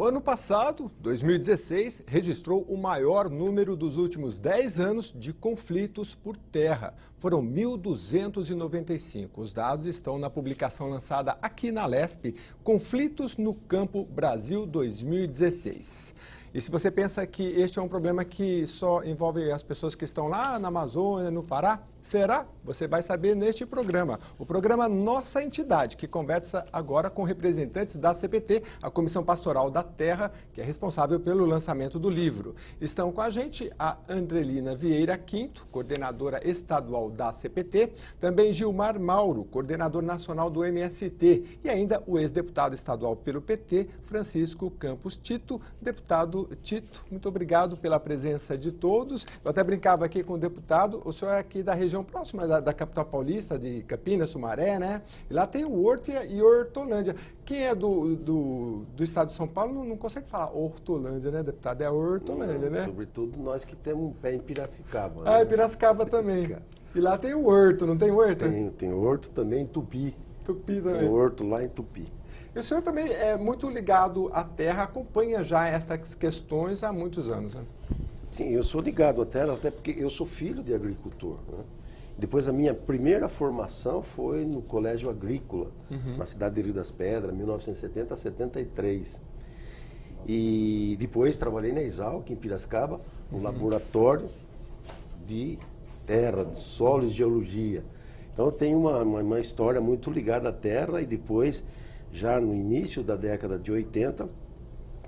O ano passado, 2016, registrou o maior número dos últimos 10 anos de conflitos por terra. Foram 1.295. Os dados estão na publicação lançada aqui na LESP, Conflitos no Campo Brasil 2016. E se você pensa que este é um problema que só envolve as pessoas que estão lá na Amazônia, no Pará, será? Você vai saber neste programa. O programa Nossa Entidade, que conversa agora com representantes da CPT, a Comissão Pastoral da Terra, que é responsável pelo lançamento do livro. Estão com a gente a Andrelina Vieira Quinto, coordenadora estadual da CPT, também Gilmar Mauro, coordenador nacional do MST, e ainda o ex-deputado estadual pelo PT, Francisco Campos Tito. Deputado Tito, muito obrigado pela presença de todos. Eu até brincava aqui com o deputado, o senhor é aqui da região próxima da capital paulista, de Campinas, Sumaré, né? E lá tem o Horto e Hortolândia. Quem é do estado de São Paulo não consegue falar Hortolândia, né, deputado? É Hortolândia, né? Sobretudo nós que temos um pé em Piracicaba. Ah, né? Piracicaba também. E lá tem o Horto, não tem Horto? Tem Horto também em Tupi. Tupi também. Tem Horto lá em Tupi. E o senhor também é muito ligado à terra, acompanha já estas questões há muitos anos, né? Sim, eu sou ligado à terra, até porque eu sou filho de agricultor, né? Depois a minha primeira formação foi no Colégio Agrícola, na cidade de Rio das Pedras, 1970 a 73. E depois trabalhei na Exalc, em Piracicaba, no laboratório de terra, de solo e geologia. Então eu tenho uma história muito ligada à terra e depois, já no início da década de 80,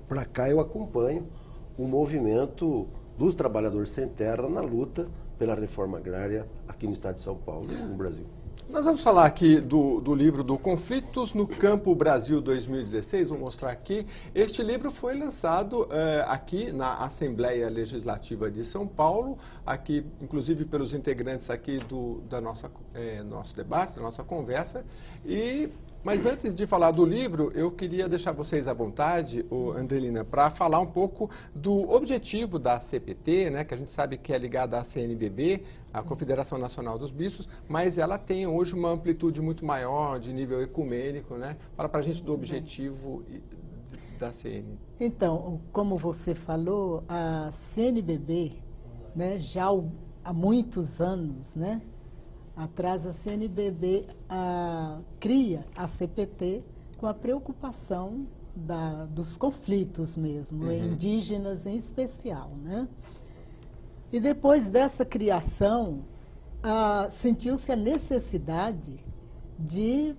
para cá eu acompanho o movimento dos trabalhadores sem terra na luta pela reforma agrária aqui no estado de São Paulo e no Brasil. Nós vamos falar aqui do livro do Conflitos no Campo Brasil 2016, vou mostrar aqui. Este livro foi lançado aqui na Assembleia Legislativa de São Paulo, aqui inclusive pelos integrantes aqui da nosso debate, da nossa conversa. Mas antes de falar do livro, eu queria deixar vocês à vontade, Andrelina, para falar um pouco do objetivo da CPT, né, que a gente sabe que é ligada à CNBB, a Confederação Nacional dos Bispos, mas ela tem hoje uma amplitude muito maior, de nível ecumênico, né? Fala para a gente do objetivo da CN. Então, como você falou, a CNBB, né, já há muitos anos, né? Atrás, a CNBB cria a CPT com a preocupação dos conflitos mesmo, indígenas em especial, né? E depois dessa criação, sentiu-se a necessidade de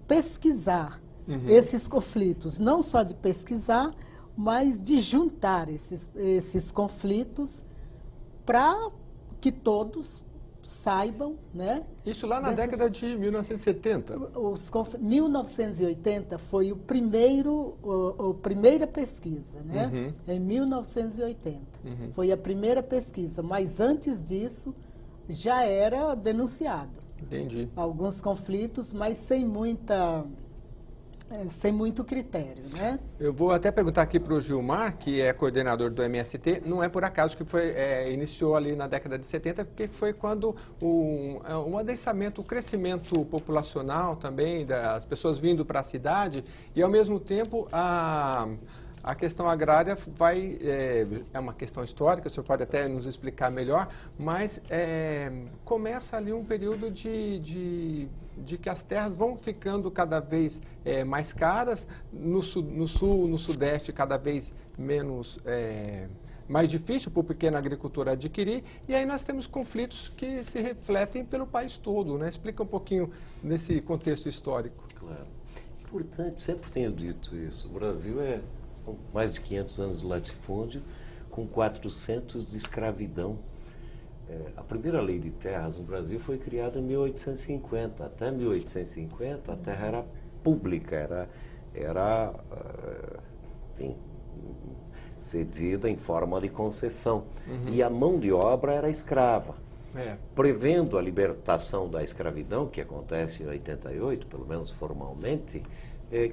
pesquisar esses conflitos, não só de pesquisar, mas de juntar esses conflitos para que todos saibam, né? Isso lá na década de 1970? 1980 foi a primeira pesquisa, né? Em 1980. Foi a primeira pesquisa, mas antes disso já era denunciado. Entendi. Alguns conflitos, mas sem muito critério, né? Eu vou até perguntar aqui para o Gilmar, que é coordenador do MST, não é por acaso que iniciou ali na década de 70, porque foi quando um adensamento, o crescimento populacional também, das pessoas vindo para a cidade, e ao mesmo tempo a questão agrária é uma questão histórica, o senhor pode até nos explicar melhor, mas começa ali um período de que as terras vão ficando cada vez mais caras, no sul, no sudeste, cada vez mais difícil para o pequeno agricultor adquirir, e aí nós temos conflitos que se refletem pelo país todo, né? Explica um pouquinho nesse contexto histórico. Claro. Importante, sempre tenho dito isso, o Brasil são mais de 500 anos de latifúndio, com 400 de escravidão. A primeira lei de terras no Brasil foi criada em 1850. Até 1850 a terra era pública, era cedida em forma de concessão. E a mão de obra era escrava. Prevendo a libertação da escravidão, que acontece em 88, pelo menos formalmente,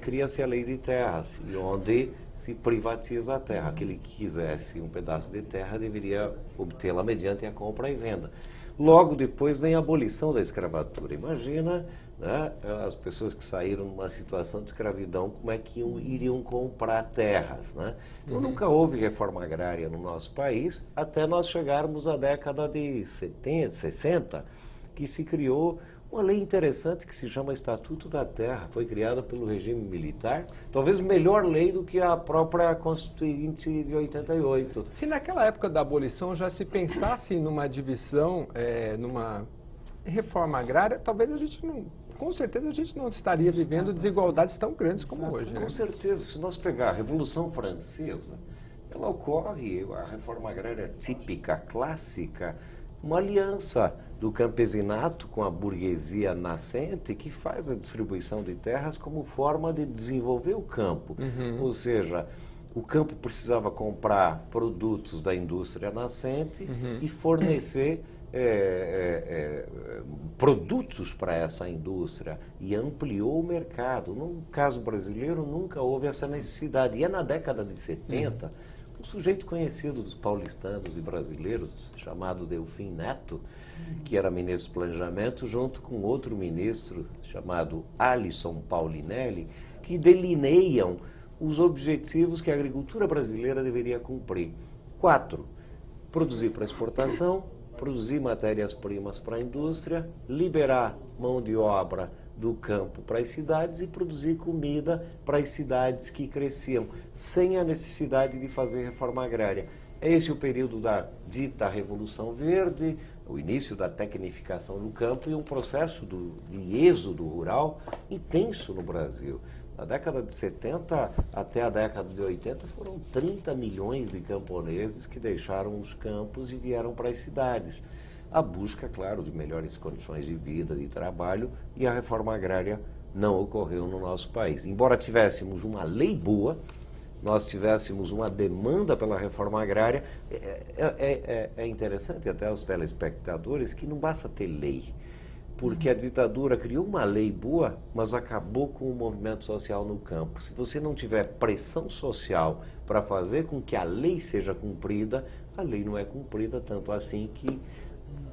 cria-se a lei de terras, onde se privatiza a terra. Aquele que quisesse um pedaço de terra deveria obtê-la mediante a compra e venda. Logo depois vem a abolição da escravatura. Imagina, né, as pessoas que saíram numa situação de escravidão, como é que iriam comprar terras, né? Então nunca houve reforma agrária no nosso país, até nós chegarmos à década de 70, 60, que se criou uma lei interessante que se chama Estatuto da Terra. Foi criada pelo regime militar, talvez melhor lei do que a própria Constituinte de 88. Se naquela época da abolição já se pensasse numa divisão, numa reforma agrária, talvez a gente não, com certeza a gente não estaria vivendo desigualdades tão grandes como hoje, né? Com certeza, se nós pegar a Revolução Francesa, ela ocorre, a reforma agrária típica, clássica, uma aliança do campesinato com a burguesia nascente que faz a distribuição de terras como forma de desenvolver o campo. Ou seja, o campo precisava comprar produtos da indústria nascente e fornecer produtos para essa indústria, e ampliou o mercado. No caso brasileiro, nunca houve essa necessidade. E é na década de 70, um sujeito conhecido dos paulistanos e brasileiros, chamado Delfim Neto, que era ministro do Planejamento, junto com outro ministro chamado Alisson Paulinelli, que delineiam os objetivos que a agricultura brasileira deveria cumprir. 4. Produzir para exportação, produzir matérias-primas para a indústria, liberar mão de obra do campo para as cidades e produzir comida para as cidades que cresciam, sem a necessidade de fazer reforma agrária. Esse é o período da dita Revolução Verde, o início da tecnificação do campo e um processo de êxodo rural intenso no Brasil. Na década de 70 até a década de 80 foram 30 milhões de camponeses que deixaram os campos e vieram para as cidades. A busca, claro, de melhores condições de vida, de trabalho, e a reforma agrária não ocorreu no nosso país. Embora tivéssemos uma lei boa, nós tivéssemos uma demanda pela reforma agrária, é interessante até aos telespectadores que não basta ter lei, porque a ditadura criou uma lei boa, mas acabou com o movimento social no campo. Se você não tiver pressão social para fazer com que a lei seja cumprida, a lei não é cumprida, tanto assim que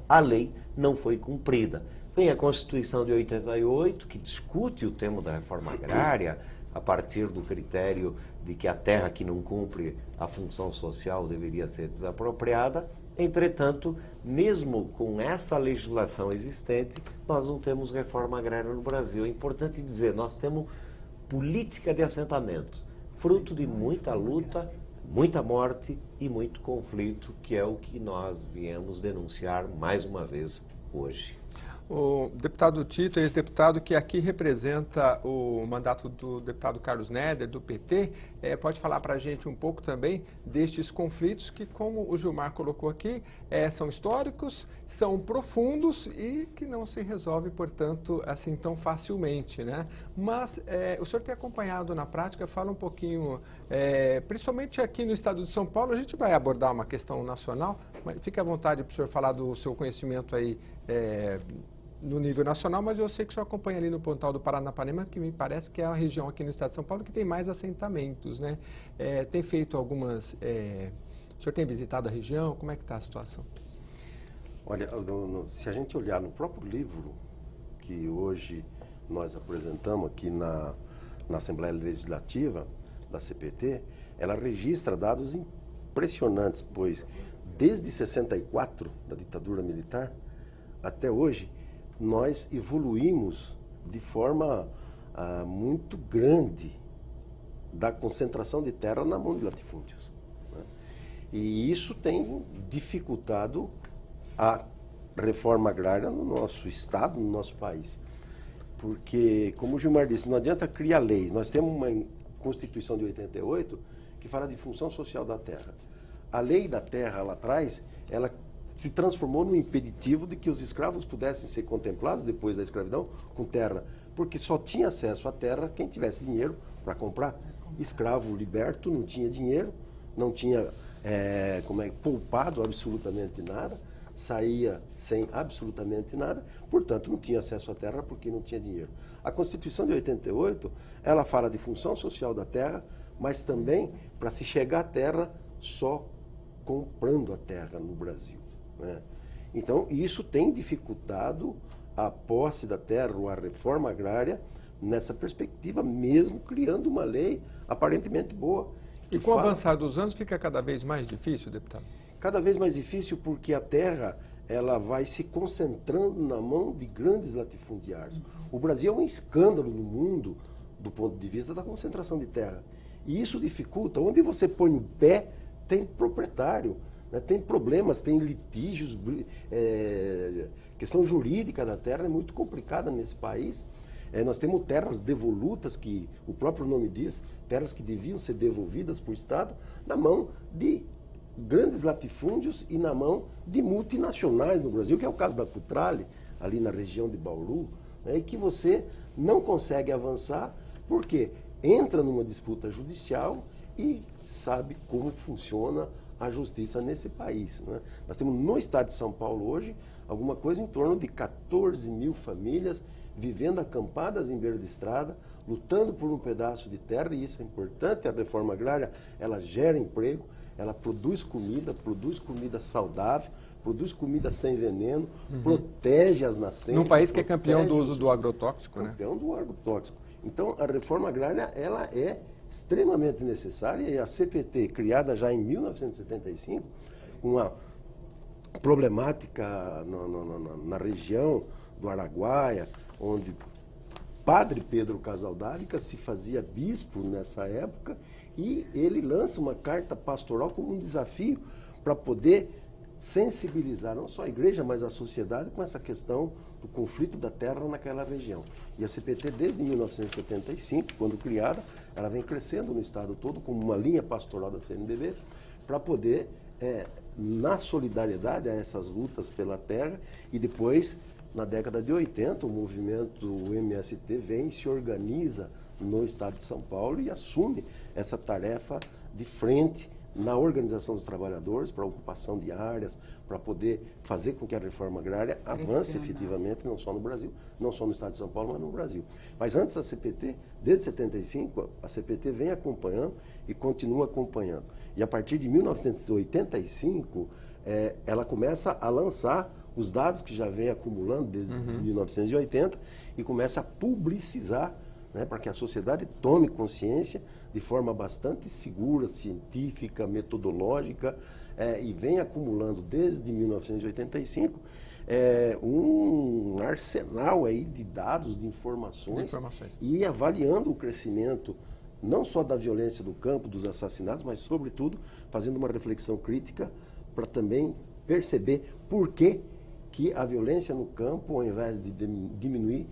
a lei não foi cumprida. Vem a Constituição de 88, que discute o tema da reforma agrária, a partir do critério de que a terra que não cumpre a função social deveria ser desapropriada. Entretanto, mesmo com essa legislação existente, nós não temos reforma agrária no Brasil. É importante dizer, nós temos política de assentamentos, fruto de muita luta, muita morte e muito conflito, que é o que nós viemos denunciar mais uma vez hoje. O deputado Tito, ex-deputado que aqui representa o mandato do deputado Carlos Neder, do PT, pode falar para a gente um pouco também destes conflitos que, como o Gilmar colocou aqui, são históricos, são profundos e que não se resolve, portanto, assim tão facilmente, né? Mas o senhor tem acompanhado na prática, fala um pouquinho, principalmente aqui no estado de São Paulo, a gente vai abordar uma questão nacional, mas fique à vontade para o senhor falar do seu conhecimento aí, no nível nacional, mas eu sei que o senhor acompanha ali no Pontal do Paranapanema, que me parece que é a região aqui no estado de São Paulo que tem mais assentamentos, né? Tem feito algumas... o senhor tem visitado a região? Como é que está a situação? Olha, se a gente olhar no próprio livro que hoje nós apresentamos aqui na Assembleia Legislativa da CPT, ela registra dados impressionantes, pois desde 64, da ditadura militar, até hoje, nós evoluímos de forma muito grande da concentração de terra na mão de latifúndios, né? E isso tem dificultado a reforma agrária no nosso estado, no nosso país. Porque, como o Gilmar disse, não adianta criar leis. Nós temos uma Constituição de 88 que fala de função social da terra. A lei da terra lá atrás, ela se transformou num impeditivo de que os escravos pudessem ser contemplados depois da escravidão com terra, porque só tinha acesso à terra quem tivesse dinheiro para comprar. Escravo liberto não tinha dinheiro, não tinha poupado absolutamente nada, saía sem absolutamente nada, portanto não tinha acesso à terra porque não tinha dinheiro. A Constituição de 88, ela fala de função social da terra, mas também para se chegar à terra só comprando a terra no Brasil, né? Então, isso tem dificultado a posse da terra ou a reforma agrária nessa perspectiva, mesmo criando uma lei aparentemente boa. E com o avançar dos anos fica cada vez mais difícil, deputado? Cada vez mais difícil porque a terra ela vai se concentrando na mão de grandes latifundiários. O Brasil é um escândalo no mundo do ponto de vista da concentração de terra. E isso dificulta. Onde você põe o pé, tem proprietário, né? Tem problemas, tem litígios, questão jurídica da terra é muito complicada nesse país. Nós temos terras devolutas, que o próprio nome diz, terras que deviam ser devolvidas para o Estado, na mão de grandes latifúndios e na mão de multinacionais no Brasil, que é o caso da Cutrale, ali na região de Bauru, né, e que você não consegue avançar porque entra numa disputa judicial e sabe como funciona a justiça nesse país, né? Nós temos no estado de São Paulo hoje alguma coisa em torno de 14 mil famílias vivendo acampadas em beira de estrada, lutando por um pedaço de terra, e isso é importante. A reforma agrária, ela gera emprego, ela produz comida saudável, produz comida sem veneno, protege as nascentes. Num país que é campeão do uso do agrotóxico, né? Campeão do agrotóxico. Então, a reforma agrária, ela é extremamente necessária, e a CPT, criada já em 1975, uma problemática na região do Araguaia, onde Padre Pedro Casaldálica se fazia bispo nessa época, e ele lança uma carta pastoral como um desafio para poder sensibilizar não só a igreja, mas a sociedade com essa questão do conflito da terra naquela região. E a CPT, desde 1975, quando criada, ela vem crescendo no estado todo como uma linha pastoral da CNBB para poder, na solidariedade a essas lutas pela terra, e depois, na década de 80, o movimento MST vem e se organiza no estado de São Paulo e assume essa tarefa de frente na organização dos trabalhadores, para a ocupação de áreas, para poder fazer com que a reforma agrária avance efetivamente, não só no Brasil, não só no estado de São Paulo, mas no Brasil. Mas antes da CPT, desde 75, a CPT vem acompanhando e continua acompanhando. E a partir de 1985, ela começa a lançar os dados que já vem acumulando desde 1980 e começa a publicizar, né, para que a sociedade tome consciência de forma bastante segura, científica, metodológica, e vem acumulando desde 1985 um arsenal aí de dados, de informações, e avaliando o crescimento não só da violência do campo, dos assassinatos, mas, sobretudo, fazendo uma reflexão crítica para também perceber por que a violência no campo, ao invés de diminuir,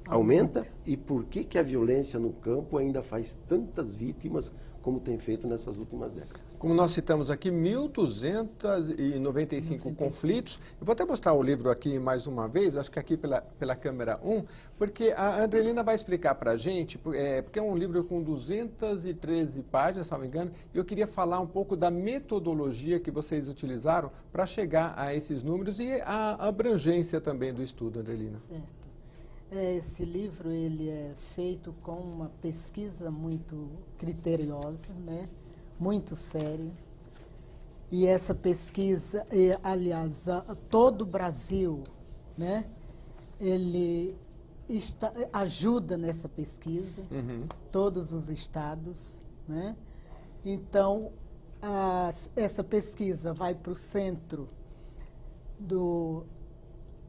aumenta, e por que a violência no campo ainda faz tantas vítimas como tem feito nessas últimas décadas. Como nós citamos aqui, 1.295 conflitos. Eu vou até mostrar o livro aqui mais uma vez, acho que aqui pela câmera 1, porque a Andrelina vai explicar para a gente, porque é um livro com 213 páginas, se não me engano, e eu queria falar um pouco da metodologia que vocês utilizaram para chegar a esses números e a abrangência também do estudo, Andrelina. Certo. Esse livro ele é feito com uma pesquisa muito criteriosa, né? Muito séria. E essa pesquisa, aliás, todo o Brasil, né? Ele ajuda nessa pesquisa, todos os estados, né? Então, essa pesquisa vai para o centro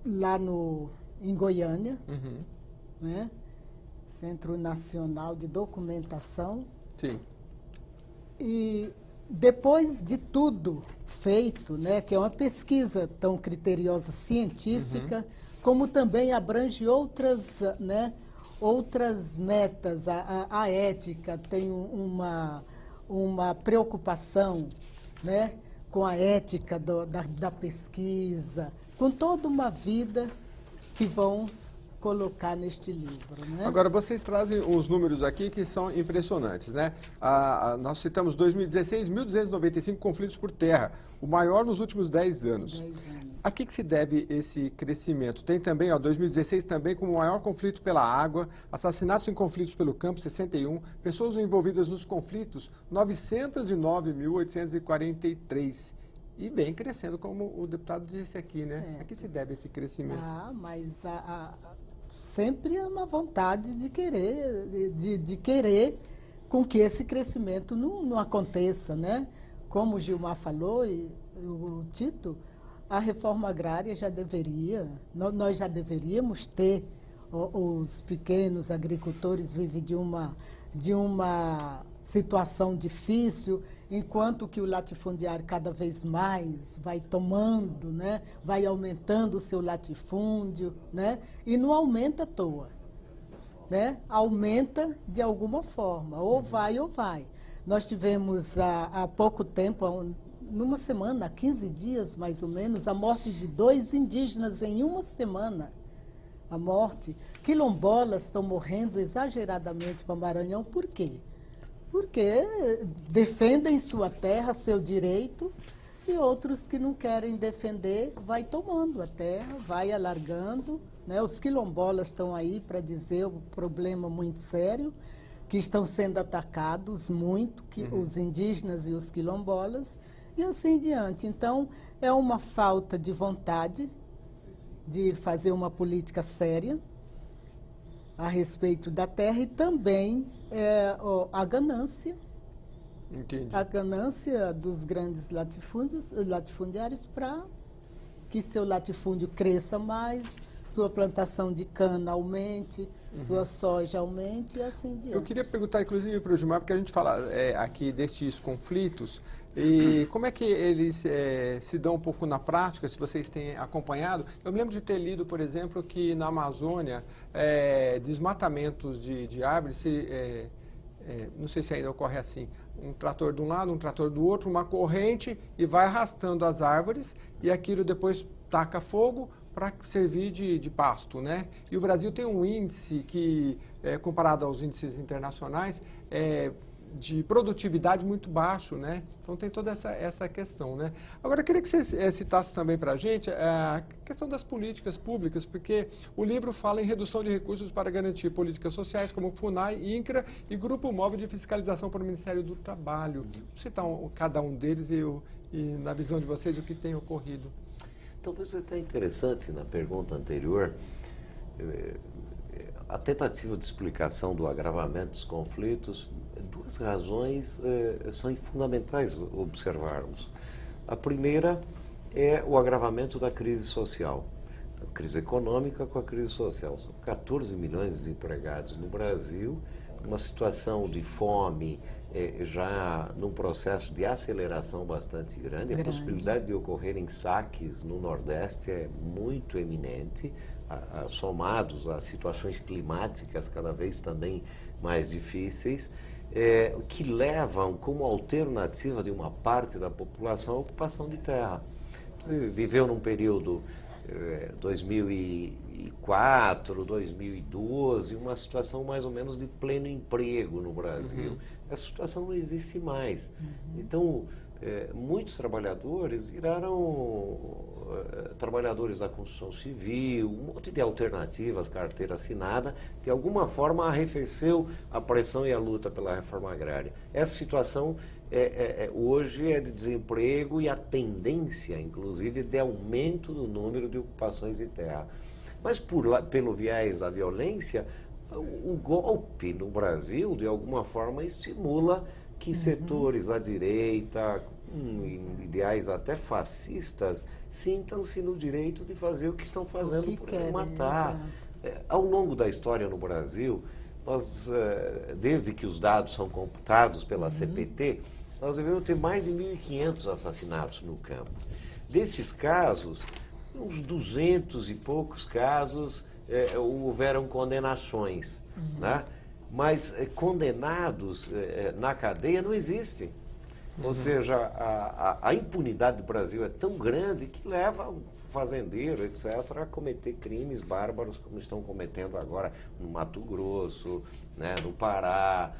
lá em Goiânia, né? Centro Nacional de Documentação. Sim. E depois de tudo feito, né, que é uma pesquisa tão criteriosa, científica, como também abrange outras, né, outras metas, a ética tem uma preocupação, né, com a ética da pesquisa, com toda uma vida que vão colocar neste livro, né? Agora, vocês trazem os números aqui que são impressionantes, né? Nós citamos 2016, 1.295 conflitos por terra, o maior nos últimos 10 anos. 10 anos. A que se deve esse crescimento? Tem também, 2016 também como o maior conflito pela água, assassinatos em conflitos pelo campo, 61, pessoas envolvidas nos conflitos, 909.843. e vem crescendo, como o deputado disse aqui, né? Certo. A que se deve esse crescimento? Mas sempre é uma vontade de querer, de querer com que esse crescimento não aconteça, né? Como o Gilmar falou e o Tito, a reforma agrária já deveria, nós já deveríamos ter, os pequenos agricultores vivem de uma situação difícil, enquanto que o latifundiário cada vez mais vai tomando, né, vai aumentando o seu latifúndio, né, e não aumenta à toa, né, aumenta de alguma forma, ou vai ou vai. Nós tivemos há pouco tempo, numa semana, há 15 dias mais ou menos, a morte de 2 indígenas em uma semana. A morte. Quilombolas estão morrendo exageradamente para o Maranhão. Por quê? Porque defendem sua terra, seu direito, e outros que não querem defender, vai tomando a terra, vai alargando, né? Os quilombolas estão aí para dizer o problema muito sério, que estão sendo atacados muito, os indígenas e os quilombolas, e assim diante. Então, é uma falta de vontade de fazer uma política séria a respeito da terra e também a ganância. Entendi. A ganância dos grandes latifundiários para que seu latifúndio cresça mais, sua plantação de cana aumente, sua soja aumente e assim diante. Eu queria perguntar, inclusive, para o Gilmar, porque a gente fala aqui destes conflitos, e como é que eles se dão um pouco na prática, se vocês têm acompanhado? Eu me lembro de ter lido, por exemplo, que na Amazônia, desmatamentos de árvores, não sei se ainda ocorre assim, um trator de um lado, um trator do outro, uma corrente, e vai arrastando as árvores, e aquilo depois taca fogo para servir de pasto, né? E o Brasil tem um índice que, comparado aos índices internacionais, de produtividade muito baixo, né? Então tem toda essa questão, né? Agora eu queria que você citasse também para a gente a questão das políticas públicas, porque o livro fala em redução de recursos para garantir políticas sociais como FUNAI, INCRA e Grupo Móvel de Fiscalização para o Ministério do Trabalho. Vou citar cada um deles e na visão de vocês o que tem ocorrido. Talvez até interessante na pergunta anterior, a tentativa de explicação do agravamento dos conflitos, duas razões são fundamentais observarmos. A primeira é o agravamento da crise social, a crise econômica com a crise social. São 14 milhões de desempregados no Brasil, uma situação de fome, já num processo de aceleração bastante grande. A possibilidade de ocorrerem saques no Nordeste é muito eminente, somados a situações climáticas cada vez também mais difíceis, que levam como alternativa de uma parte da população a ocupação de terra. Você viveu num período 2004, 2012, uma situação mais ou menos de pleno emprego no Brasil. Essa situação não existe mais. Então, muitos trabalhadores viraram trabalhadores da construção civil, um monte de alternativas, carteira assinada, de alguma forma arrefeceu a pressão e a luta pela reforma agrária. Essa situação hoje é de desemprego e a tendência, inclusive, de aumento do número de ocupações de terra. Mas pelo viés da violência, o golpe no Brasil, de alguma forma, estimula que setores à direita, com ideais até fascistas, sintam-se no direito de fazer o que estão fazendo por matar. Ao longo da história no Brasil, nós, desde que os dados são computados pela CPT, nós devemos ter mais de 1.500 assassinatos no campo. Desses casos, uns 200 e poucos casos houveram condenações, né? Mas condenados na cadeia não existem. Ou seja, a impunidade do Brasil é tão grande que leva um fazendeiro, etc., a cometer crimes bárbaros como estão cometendo agora no Mato Grosso, né, no Pará,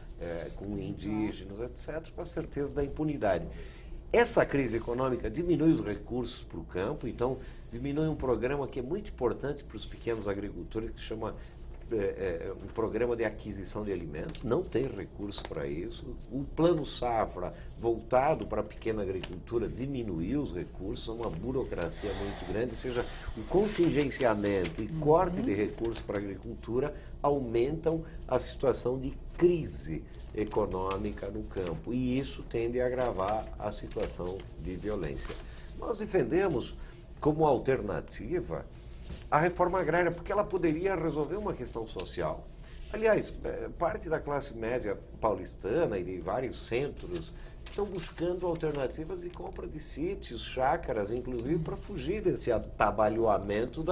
com indígenas, etc., com a certeza da impunidade. Essa crise econômica diminui os recursos para o campo, então diminui um programa que é muito importante para os pequenos agricultores, que chama um programa de aquisição de alimentos, não tem recurso para isso. O Plano Safra, voltado para a pequena agricultura, diminuiu os recursos, é uma burocracia muito grande, ou seja, o contingenciamento e corte de recursos para a agricultura aumentam a situação de crise econômica no campo, e isso tende a agravar a situação de violência. Nós defendemos como alternativa a reforma agrária, porque ela poderia resolver uma questão social. Aliás, parte da classe média paulistana e de vários centros estão buscando alternativas de compra de sítios, chácaras, inclusive para fugir desse atabalhoamento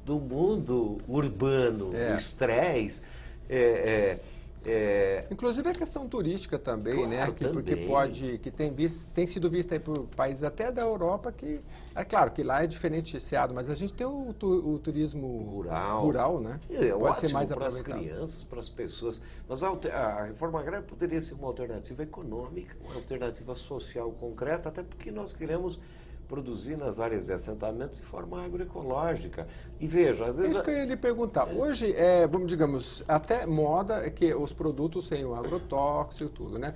do mundo urbano, do estresse. Inclusive a questão turística também, Claro, né? também. Que tem sido vista aí por países até da Europa, que é claro que lá é diferenciado, mas a gente tem o turismo rural, né? É Pode ótimo ser mais para as aproveitado. crianças, para as pessoas. Mas a reforma agrária poderia ser uma alternativa econômica, uma alternativa social concreta, até porque nós queremos produzir nas áreas de assentamento de forma agroecológica. E veja, às É vezes... isso que eu ia lhe perguntar. Hoje, digamos, até moda é que os produtos têm o agrotóxico e tudo, né?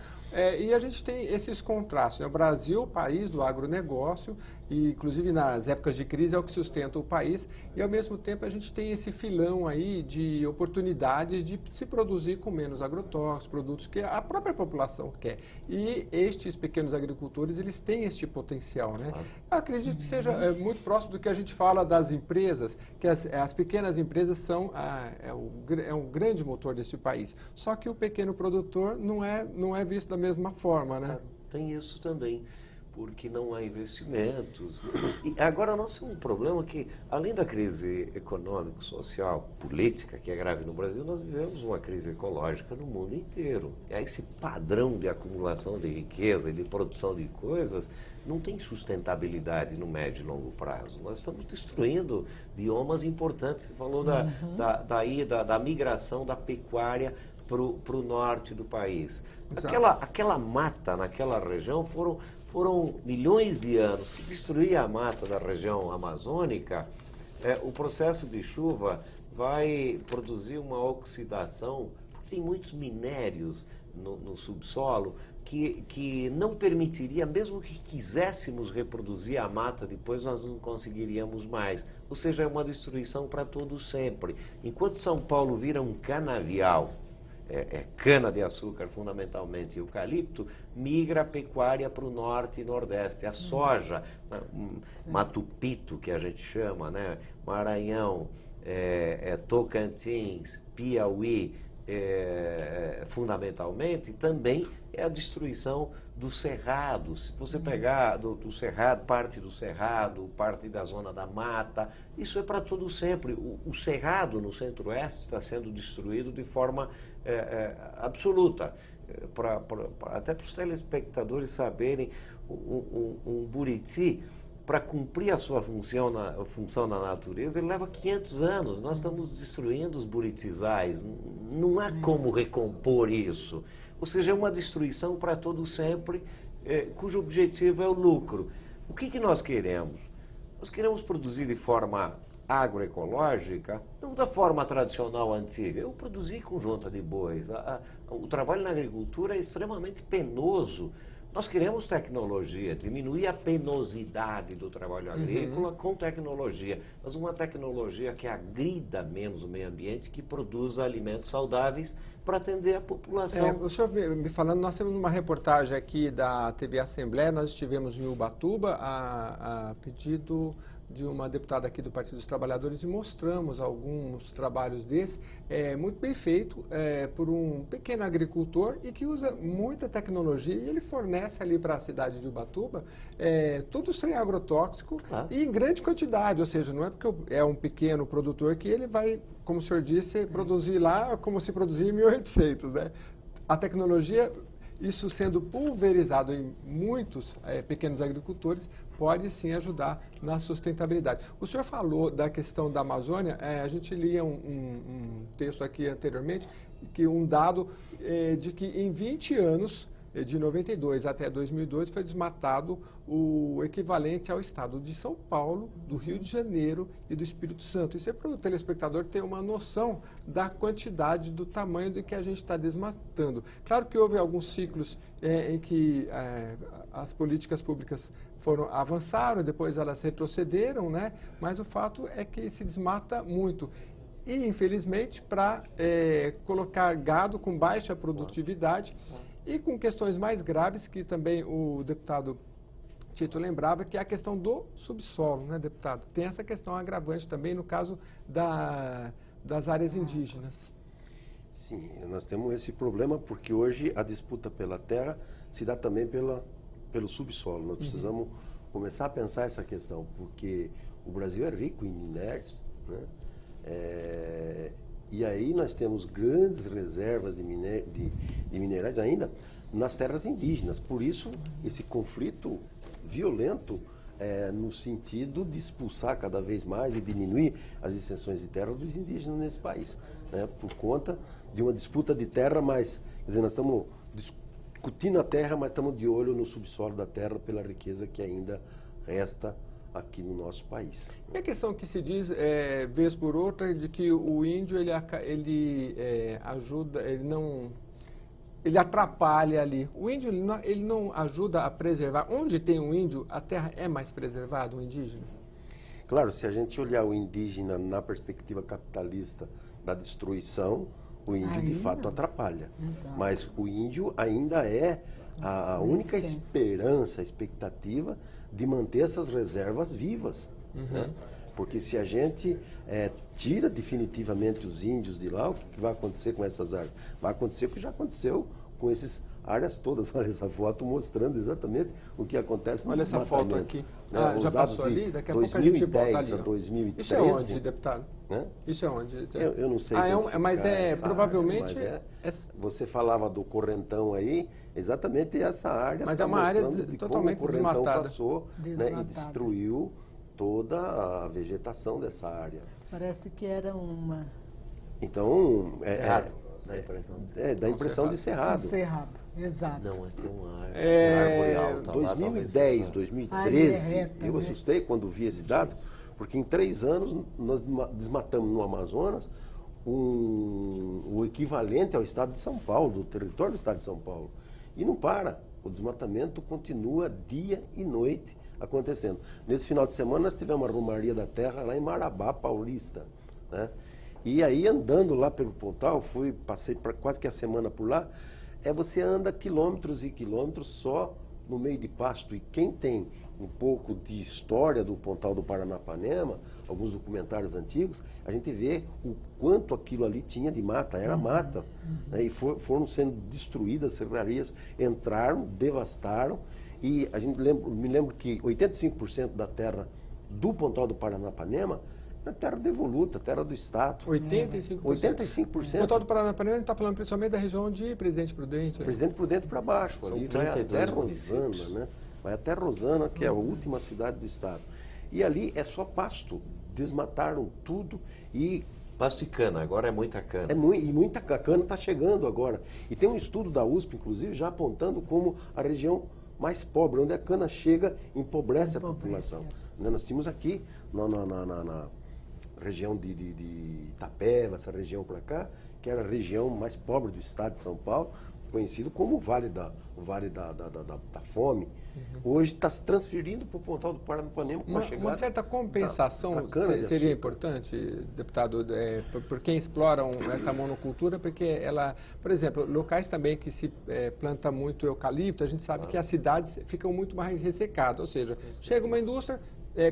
E a gente tem esses contrastes, né? O Brasil, país do agronegócio, e inclusive nas épocas de crise é o que sustenta o país, e ao mesmo tempo a gente tem esse filão aí de oportunidades de se produzir com menos agrotóxicos, produtos que a própria população quer. E estes pequenos agricultores, eles têm este potencial, né? Eu acredito que seja muito próximo do que a gente fala das empresas, que as pequenas empresas são um grande motor desse país. Só que o pequeno produtor não é visto da mesma forma, né? Tem isso também, porque não há investimentos. E agora nós temos um problema que, além da crise econômica, social, política, que é grave no Brasil, nós vivemos uma crise ecológica no mundo inteiro. E aí esse padrão de acumulação de riqueza e de produção de coisas não tem sustentabilidade no médio e longo prazo. Nós estamos destruindo biomas importantes. Você falou da migração da pecuária para o norte do país. Aquela mata naquela região foram milhões de anos. Se destruir a mata da região amazônica, o processo de chuva vai produzir uma oxidação, porque tem muitos minérios no subsolo que não permitiria, mesmo que quiséssemos reproduzir a mata, depois nós não conseguiríamos mais. Ou seja, é uma destruição para todo sempre. Enquanto São Paulo vira um canavial, cana-de-açúcar fundamentalmente e eucalipto, migra a pecuária para o norte e nordeste. A soja, Mato Pito, que a gente chama, né? Maranhão, Tocantins, Piauí, fundamentalmente, também é a destruição dos cerrados. Se você pegar do cerrado, parte do cerrado, parte da zona da mata, isso é para todo sempre. O cerrado no centro-oeste está sendo destruído de forma absoluta. Até para os telespectadores saberem, um buriti, para cumprir a sua função na natureza, ele leva 500 anos. Nós estamos destruindo os buritizais. Não há como recompor isso. Ou seja, é uma destruição para todo sempre, cujo objetivo é o lucro. O que nós queremos? Nós queremos produzir de forma agroecológica, não da forma tradicional antiga. Eu produzi com junta de bois. O trabalho na agricultura é extremamente penoso. Nós queremos tecnologia, diminuir a penosidade do trabalho agrícola com tecnologia, mas uma tecnologia que agrida menos o meio ambiente, que produza alimentos saudáveis para atender a população. O senhor me falando, nós temos uma reportagem aqui da TV Assembleia, nós estivemos em Ubatuba a pedido de uma deputada aqui do Partido dos Trabalhadores e mostramos alguns trabalhos desses, muito bem feito por um pequeno agricultor e que usa muita tecnologia e ele fornece ali para a cidade de Ubatuba tudo sem agrotóxico e em grande quantidade, ou seja, não é porque é um pequeno produtor que ele vai, como o senhor disse, produzir lá como se produzia em 1800, né? A tecnologia, isso sendo pulverizado em muitos pequenos agricultores, pode sim ajudar na sustentabilidade. O senhor falou da questão da Amazônia, a gente lia um texto aqui anteriormente, que um dado de que em 20 anos de 92 até 2002 foi desmatado o equivalente ao estado de São Paulo, do Rio de Janeiro e do Espírito Santo. Isso é para o telespectador ter uma noção da quantidade, do tamanho do que a gente está desmatando. Claro que houve alguns ciclos em que as políticas públicas avançaram, depois elas retrocederam, né? Mas o fato é que se desmata muito. E, infelizmente, para colocar gado com baixa produtividade e com questões mais graves, que também o deputado Tito lembrava, que é a questão do subsolo, né, deputado? Tem essa questão agravante também no caso das áreas indígenas. Sim, nós temos esse problema porque hoje a disputa pela terra se dá também pelo subsolo. Nós precisamos começar a pensar essa questão, porque o Brasil é rico em minérios, né? E aí nós temos grandes reservas de minerais ainda nas terras indígenas. Por isso, esse conflito violento no sentido de expulsar cada vez mais e diminuir as extensões de terra dos indígenas nesse país, né? Por conta de uma disputa de terra, mas quer dizer, nós estamos discutindo a terra, mas estamos de olho no subsolo da terra pela riqueza que ainda resta aqui no nosso país. E a questão que se diz, vez por outra, de que o índio ele ajuda, ele atrapalha ali. O índio ele não ajuda a preservar. Onde tem um índio, a terra é mais preservada, o indígena? Claro, se a gente olhar o indígena na perspectiva capitalista da destruição, o índio de fato atrapalha. Exato. Mas o índio ainda é a única esperança, a expectativa de manter essas reservas vivas. Né? Porque se a gente tira definitivamente os índios de lá, o que vai acontecer com essas áreas? Vai acontecer o que já aconteceu com essas áreas todas. Olha essa foto mostrando exatamente o que acontece no desmatamento. Olha essa foto aqui. Né? Já passou ali? Daqui a pouco a gente volta ali. 2013, isso é onde, deputado? Né? Isso é onde? Eu não sei. Mas provavelmente... Você falava do correntão aí, exatamente essa área. Mas é uma área totalmente desmatada. O correntão passou, né, e destruiu toda a vegetação dessa área. Parece que era uma... Então, dá a impressão de cerrado. Cerrado, exato. Não, tem uma árvore alta 2010, lá, 2013, eu assustei quando vi esse dado, porque em 3 anos nós desmatamos no Amazonas o equivalente ao estado de São Paulo, do território do estado de São Paulo. E não para, o desmatamento continua dia e noite acontecendo. Nesse final de semana nós tivemos uma romaria da terra lá em Marabá, Paulista, né? E aí andando lá pelo Pontal, passei quase que a semana por lá, você anda quilômetros e quilômetros só no meio de pasto. E quem tem um pouco de história do Pontal do Paranapanema, alguns documentários antigos, a gente vê o quanto aquilo ali tinha de mata, era mata. Né? E foram sendo destruídas, serrarias entraram, devastaram, e me lembro que 85% da terra do Pontal do Paranapanema é terra devoluta, terra do Estado. 85%? 85%. O Pontal do Paranapanema, a gente está falando principalmente da região de Presidente Prudente. Né? Presidente Prudente para baixo, São ali vai até Rosana, municípios. né? Vai até Rosana, que é a última cidade do Estado. E ali é só pasto, desmataram tudo e... Pasto e cana, agora é muita cana. E muita cana está chegando agora. E tem um estudo da USP, inclusive, já apontando como a região mais pobre, onde a cana chega, empobrece a população. Né? Nós tínhamos aqui, na região de Itapeva, essa região para cá, que era a região mais pobre do estado de São Paulo, conhecido como o Vale da Fome. Hoje está se transferindo para o Pontal do Paranapanema. Uma certa compensação seria importante, deputado, por quem exploram essa monocultura, porque ela, por exemplo, locais também que se planta muito eucalipto, a gente sabe que as cidades ficam muito mais ressecadas, ou seja, chega uma indústria...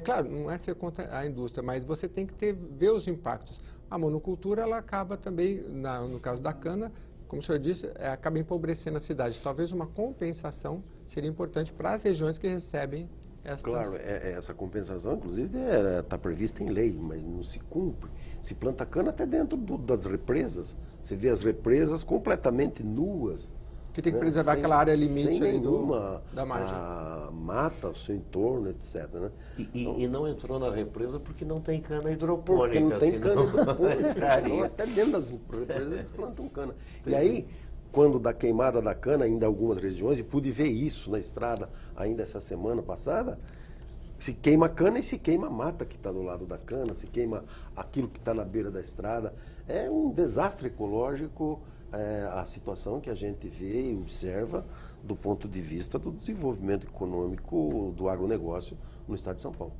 claro, não é ser contra a indústria, mas você tem que ver os impactos. A monocultura, ela acaba também, no caso da cana, como o senhor disse, acaba empobrecendo a cidade. Talvez uma compensação seria importante para as regiões que recebem estas... Claro, essa compensação, inclusive, está prevista em lei, mas não se cumpre. Se planta cana até dentro das represas. Você vê as represas completamente nuas. Que tem que preservar aquela área limite sem aí nenhuma, da margem. A mata, o seu entorno, etc. Né? E não entrou na represa porque não tem cana hidropônica. Porque não tem cana hidropônica. Entraria. Até dentro das represas eles plantam cana. E aí, quando da queimada da cana, ainda em algumas regiões, e pude ver isso na estrada ainda essa semana passada, se queima a cana e se queima a mata que está do lado da cana, se queima aquilo que está na beira da estrada. É um desastre ecológico a situação que a gente vê e observa do ponto de vista do desenvolvimento econômico do agronegócio no estado de São Paulo.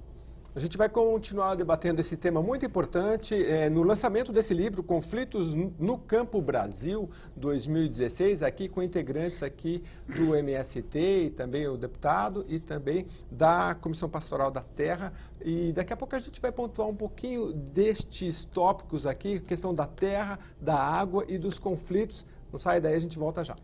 A gente vai continuar debatendo esse tema muito importante no lançamento desse livro, Conflitos no Campo Brasil, 2016, aqui com integrantes aqui do MST e também o deputado e também da Comissão Pastoral da Terra. E daqui a pouco a gente vai pontuar um pouquinho destes tópicos aqui, questão da terra, da água e dos conflitos. Não sai daí, a gente volta já.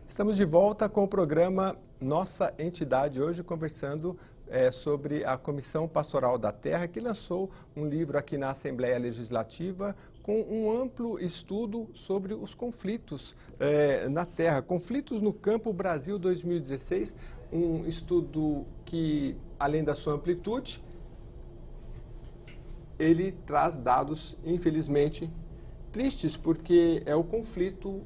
Estamos de volta com o programa Nossa Entidade, hoje conversando sobre a Comissão Pastoral da Terra, que lançou um livro aqui na Assembleia Legislativa com um amplo estudo sobre os conflitos na terra. Conflitos no Campo Brasil 2016, um estudo que, além da sua amplitude, ele traz dados, infelizmente, tristes, porque é o conflito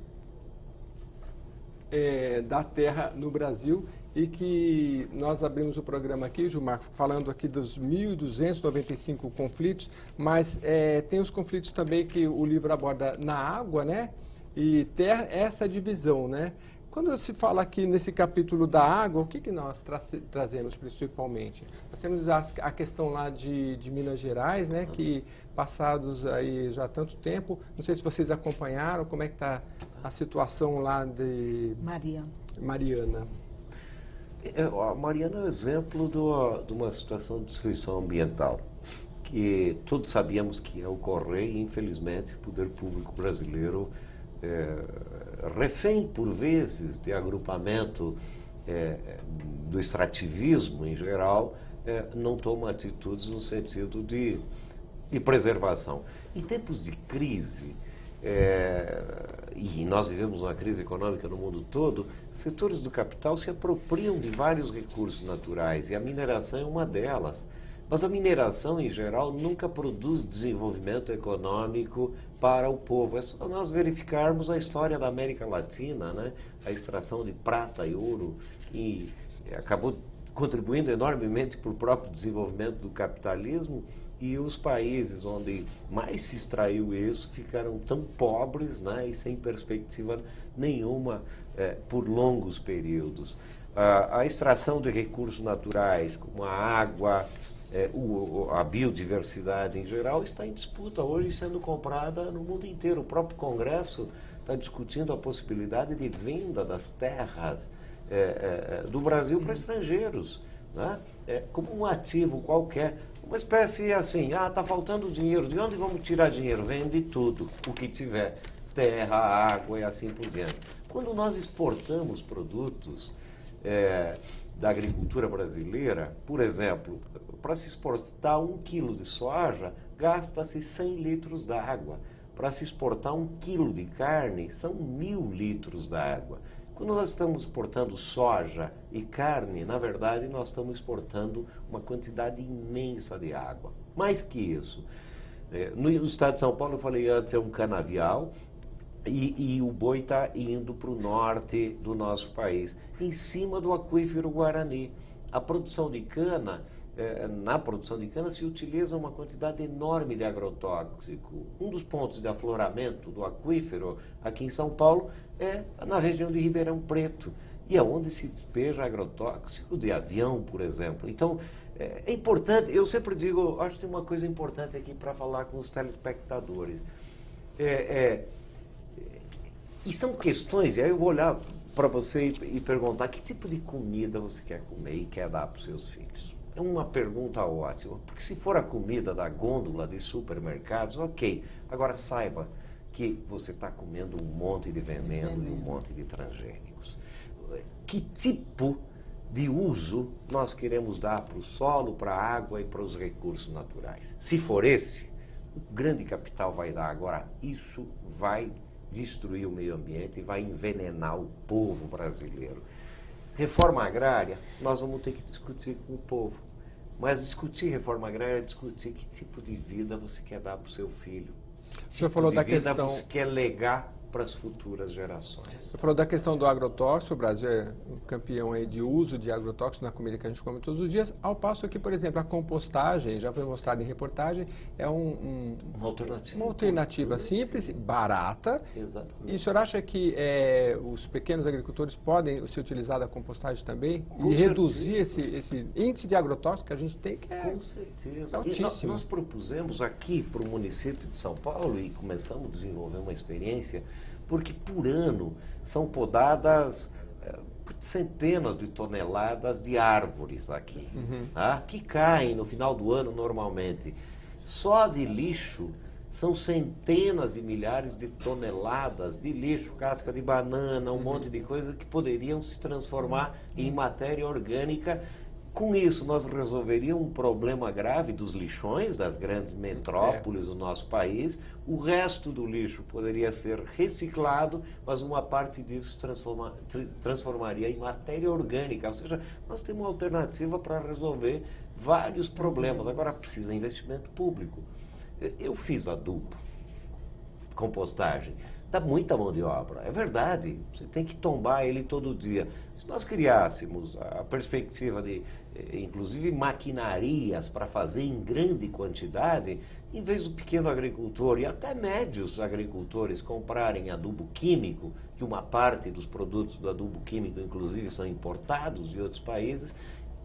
da terra no Brasil e que nós abrimos o programa aqui, Gilmar, falando aqui dos 1.295 conflitos, mas tem os conflitos também que o livro aborda na água, né? E terra, essa divisão, né? Quando se fala aqui nesse capítulo da água, o que nós trazemos principalmente? Nós temos a questão lá de Minas Gerais, né, que passados aí já há tanto tempo, não sei se vocês acompanharam, como é que está a situação lá de Mariana. A Mariana é um exemplo de uma situação de destruição ambiental, que todos sabíamos que ia ocorrer e, infelizmente, o poder público brasileiro refém, por vezes, de agrupamento do extrativismo em geral, não toma atitudes no sentido de preservação. Em tempos de crise, e nós vivemos uma crise econômica no mundo todo, setores do capital se apropriam de vários recursos naturais, e a mineração é uma delas. Mas a mineração, em geral, nunca produz desenvolvimento econômico para o povo. É só nós verificarmos a história da América Latina, né? A extração de prata e ouro, que acabou contribuindo enormemente para o próprio desenvolvimento do capitalismo, e os países onde mais se extraiu isso ficaram tão pobres, né? E sem perspectiva nenhuma por longos períodos. A extração de recursos naturais, como a água, a biodiversidade em geral, está em disputa hoje, sendo comprada no mundo inteiro. O próprio Congresso está discutindo a possibilidade de venda das terras do Brasil para estrangeiros, né? Como um ativo qualquer, uma espécie assim, está faltando dinheiro, de onde vamos tirar dinheiro? Vende tudo, o que tiver, terra, água e assim por diante. Quando nós exportamos produtos da agricultura brasileira, por exemplo, para se exportar 1 quilo de soja, gasta-se 100 litros d'água. Para se exportar 1 quilo de carne, são 1.000 litros d'água. Quando nós estamos exportando soja e carne, na verdade, nós estamos exportando uma quantidade imensa de água. Mais que isso, no estado de São Paulo, eu falei antes, é um canavial, e o boi está indo para o norte do nosso país, em cima do aquífero Guarani. A produção de cana, na produção de cana se utiliza uma quantidade enorme de agrotóxico. Um dos pontos de afloramento do aquífero aqui em São Paulo é na região de Ribeirão Preto, e é onde se despeja agrotóxico de avião, por exemplo. Então, é importante, eu sempre digo, acho que tem uma coisa importante aqui para falar com os telespectadores. E são questões, e aí eu vou olhar para você e perguntar que tipo de comida você quer comer e quer dar para os seus filhos. É uma pergunta ótima, porque se for a comida da gôndola de supermercados, ok. Agora saiba que você está comendo um monte de veneno e um monte de transgênicos. Que tipo de uso nós queremos dar para o solo, para a água e para os recursos naturais? Se for esse, o grande capital vai dar. Agora, isso vai destruir o meio ambiente e vai envenenar o povo brasileiro. Reforma agrária, nós vamos ter que discutir com o povo. Mas discutir reforma agrária é discutir que tipo de vida você quer dar para o seu filho. O senhor falou da questão... você quer legar para as futuras gerações. Você falou da questão do agrotóxico, o Brasil é um campeão aí de uso de agrotóxico na comida que a gente come todos os dias, ao passo que, por exemplo, a compostagem, já foi mostrado em reportagem, é uma alternativa simples, barata. Exatamente. E o senhor acha que os pequenos agricultores podem se utilizar da compostagem também? Com e certeza. Reduzir esse índice de agrotóxico que a gente tem, que é Com certeza. altíssimo. Nós propusemos aqui para o município de São Paulo e começamos a desenvolver uma experiência, porque por ano são podadas centenas de toneladas de árvores aqui, tá? Que caem no final do ano normalmente. Só de lixo são centenas de milhares de toneladas de lixo, casca de banana, um monte de coisa que poderiam se transformar em matéria orgânica. Com isso, nós resolveríamos um problema grave dos lixões das grandes metrópoles do nosso país. O resto do lixo poderia ser reciclado, mas uma parte disso transformaria em matéria orgânica. Ou seja, nós temos uma alternativa para resolver vários problemas. Agora, precisa de investimento público. Eu fiz adubo, compostagem. Dá muita mão de obra, é verdade, você tem que tombar ele todo dia. Se nós criássemos a perspectiva de, inclusive, maquinarias para fazer em grande quantidade, em vez do pequeno agricultor e até médios agricultores comprarem adubo químico, que uma parte dos produtos do adubo químico, inclusive, são importados de outros países,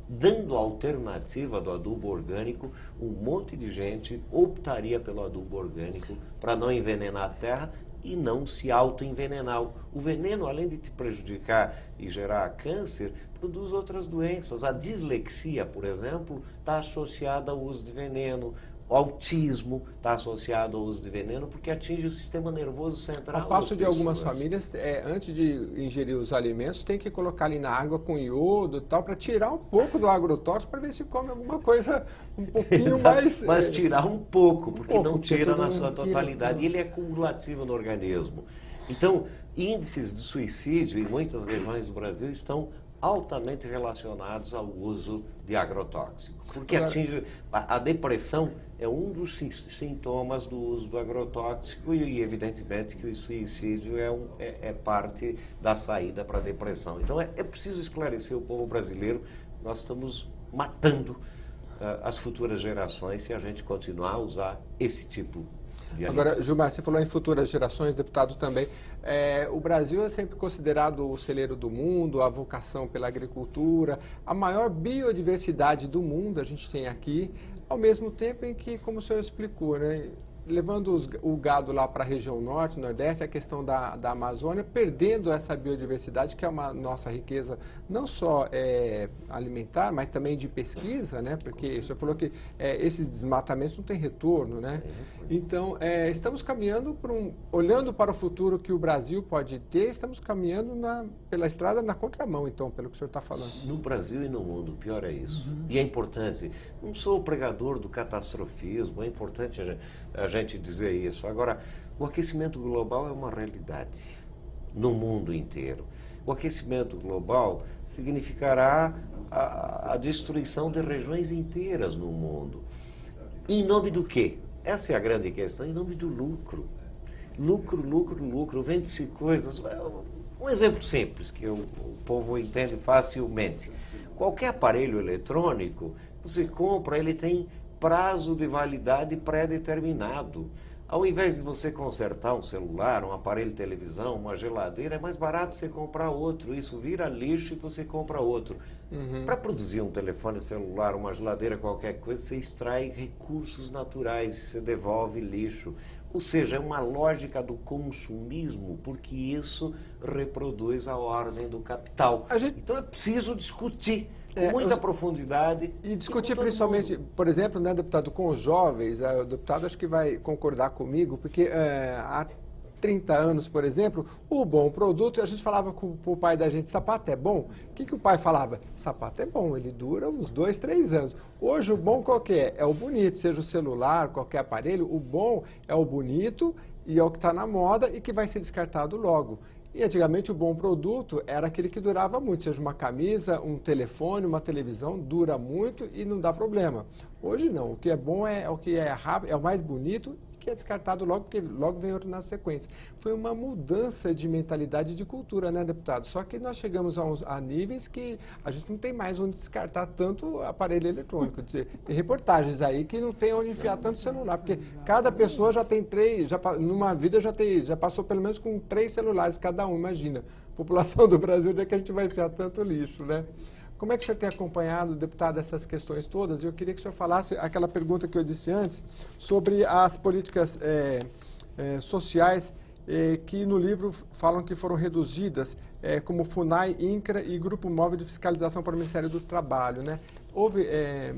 dando a alternativa do adubo orgânico, um monte de gente optaria pelo adubo orgânico para não envenenar a terra e não se auto-envenenar. O veneno, além de te prejudicar e gerar câncer, produz outras doenças. A dislexia, por exemplo, está associada ao uso de veneno. O autismo está associado ao uso de veneno porque atinge o sistema nervoso central. Ao passo de algumas famílias, antes de ingerir os alimentos, tem que colocar ali na água com iodo e tal, para tirar um pouco do agrotóxico, para ver se come alguma coisa um pouquinho mais... Mas tirar um pouco, porque não tira na sua tira totalidade. tudo. E ele é cumulativo no organismo. Então, índices de suicídio em muitas regiões do Brasil estão altamente relacionados ao uso de agrotóxico. Porque atinge a depressão é um dos sintomas do uso do agrotóxico e evidentemente que o suicídio é parte da saída para a depressão. Então é preciso esclarecer o povo brasileiro, nós estamos matando as futuras gerações se a gente continuar a usar esse tipo de alimento. Agora, Gilmar, você falou em futuras gerações, deputado também. O Brasil é sempre considerado o celeiro do mundo, a vocação pela agricultura, a maior biodiversidade do mundo a gente tem aqui, ao mesmo tempo em que, como o senhor explicou, né, levando o gado lá para a região norte, nordeste, a questão da Amazônia, perdendo essa biodiversidade, que é uma nossa riqueza, não só alimentar, mas também de pesquisa, né? Porque o senhor falou que esses desmatamentos não têm retorno, né? Então, estamos caminhando olhando para o futuro que o Brasil pode ter, estamos caminhando pela estrada na contramão, então, pelo que o senhor está falando. No Brasil e no mundo, pior é isso. E é importante, não sou o pregador do catastrofismo, é importante a gente dizer isso. Agora, o aquecimento global é uma realidade no mundo inteiro. O aquecimento global significará a destruição de regiões inteiras no mundo. Em nome do quê? Essa é a grande questão, em nome do lucro. Lucro, lucro, lucro. Vende-se coisas... Um exemplo simples, que o povo entende facilmente. Qualquer aparelho eletrônico, você compra, ele tem prazo de validade pré-determinado. Ao invés de você consertar um celular, um aparelho de televisão, uma geladeira, é mais barato você comprar outro. Isso vira lixo e você compra outro. Para produzir um telefone celular, uma geladeira, qualquer coisa, você extrai recursos naturais e você devolve lixo. Ou seja, é uma lógica do consumismo, porque isso reproduz a ordem do capital. Então é preciso discutir com muita profundidade. E discutir principalmente, por exemplo, né, deputado, com os jovens, o deputado acho que vai concordar comigo, porque há 30 anos, por exemplo, o bom produto, a gente falava com o pai da gente, sapato é bom? O que o pai falava? Sapato é bom, ele dura uns 2, 3 anos. Hoje o bom qual que é? É o bonito, seja o celular, qualquer aparelho, o bom é o bonito e é o que está na moda e que vai ser descartado logo. E antigamente o bom produto era aquele que durava muito, seja uma camisa, um telefone, uma televisão, dura muito e não dá problema. Hoje não, o que é bom é o que é rápido, é o mais bonito, que é descartado logo, porque logo vem outro na sequência. Foi uma mudança de mentalidade e de cultura, né, deputado? Só que nós chegamos a níveis que a gente não tem mais onde descartar tanto aparelho eletrônico. Quer dizer, tem reportagens aí que não tem onde enfiar tanto celular, porque cada pessoa já tem 3, numa vida já passou pelo menos com 3 celulares cada um, imagina. A população do Brasil, onde é que a gente vai enfiar tanto lixo, né? Como é que o senhor tem acompanhado, deputado, essas questões todas? Eu queria que o senhor falasse aquela pergunta que eu disse antes sobre as políticas sociais que no livro falam que foram reduzidas, como FUNAI, INCRA e Grupo Móvel de Fiscalização para o Ministério do Trabalho, né? Houve,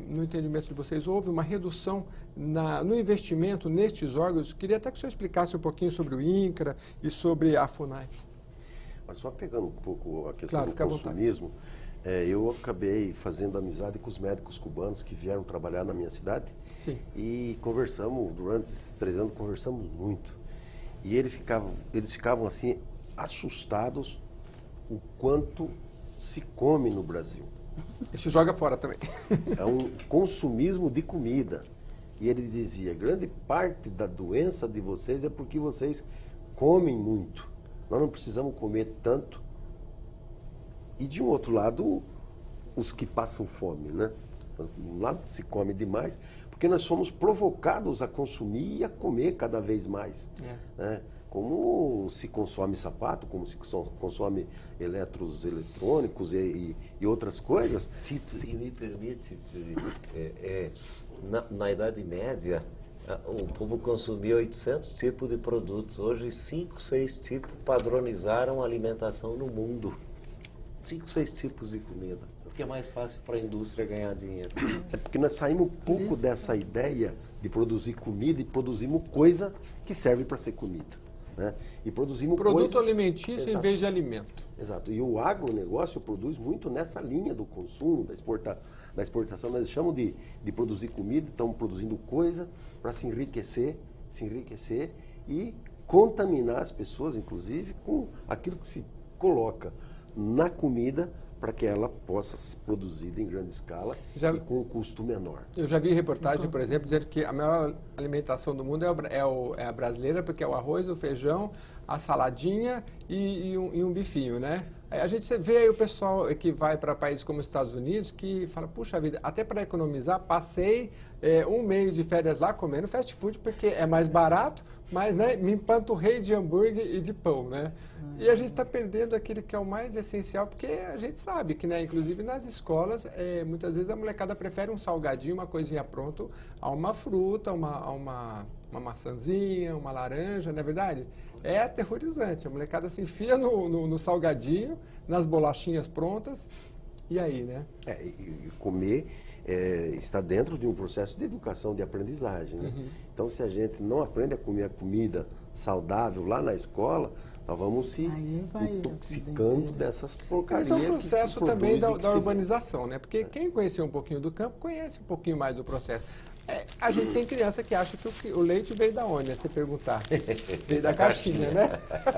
no entendimento de vocês, houve uma redução no investimento nestes órgãos? Queria até que o senhor explicasse um pouquinho sobre o INCRA e sobre a FUNAI. Mas só pegando um pouco a questão Claro, do consumismo, eu acabei fazendo amizade com os médicos cubanos que vieram trabalhar na minha cidade. Sim. E conversamos, durante esses 3 anos, conversamos muito. E eles ficavam assim, assustados o quanto se come no Brasil. Isso joga fora também. É um consumismo de comida. E ele dizia, grande parte da doença de vocês é porque vocês comem muito. Nós não precisamos comer tanto. E de um outro lado, os que passam fome, né? De um lado se come demais, porque nós somos provocados a consumir e a comer cada vez mais. Né? Como se consome sapato, como se consome eletrônicos e outras coisas. Tito, se me permite, na Idade Média, o povo consumia 800 tipos de produtos. Hoje, 5, 6 tipos padronizaram a alimentação no mundo. 5, 6 tipos de comida. Porque é mais fácil para a indústria ganhar dinheiro. É porque nós saímos um pouco dessa ideia de produzir comida e produzimos coisa que serve para ser comida. Né? E produzimos produto coisas... alimentício em vez de alimento. Exato. E o agronegócio produz muito nessa linha do consumo, da exportação. Nós chamamos de produzir comida, estamos produzindo coisa para se enriquecer e contaminar as pessoas, inclusive, com aquilo que se coloca na comida para que ela possa ser produzida em grande escala e com um custo menor. Eu já vi reportagem, por exemplo, dizendo que a melhor alimentação do mundo é a brasileira, porque é o arroz, o feijão, a saladinha e um bifinho, né? A gente vê aí o pessoal que vai para países como os Estados Unidos que fala, puxa vida, até para economizar, passei 1 mês de férias lá comendo fast food porque é mais barato, mas né, me empanturrei de hambúrguer e de pão, né? E a gente está perdendo aquilo que é o mais essencial, porque a gente sabe que, né, inclusive nas escolas, muitas vezes a molecada prefere um salgadinho, uma coisinha pronta, a uma fruta, uma maçãzinha, uma laranja, não é verdade? É aterrorizante. A molecada se enfia no salgadinho, nas bolachinhas prontas, e aí, né? E comer está dentro de um processo de educação, de aprendizagem. Né? Uhum. Então, se a gente não aprende a comer a comida saudável lá na escola, nós vamos se intoxicando dessas porcarias. Mas é um processo também da urbanização, né? Porque quem conheceu um pouquinho do campo, conhece um pouquinho mais do processo. A gente tem criança que acha que o leite veio da onde, né? Se perguntar. Veio da caixinha, né?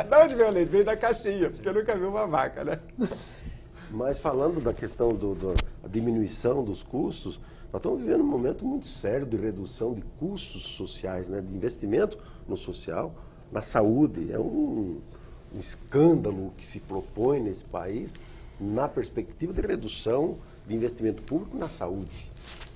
Da onde veio o leite? Veio da caixinha, porque eu nunca vi uma vaca, né? Mas falando da questão da diminuição dos custos, nós estamos vivendo um momento muito sério de redução de custos sociais, né? De investimento no social, na saúde. É um escândalo que se propõe nesse país na perspectiva de redução de investimento público na saúde.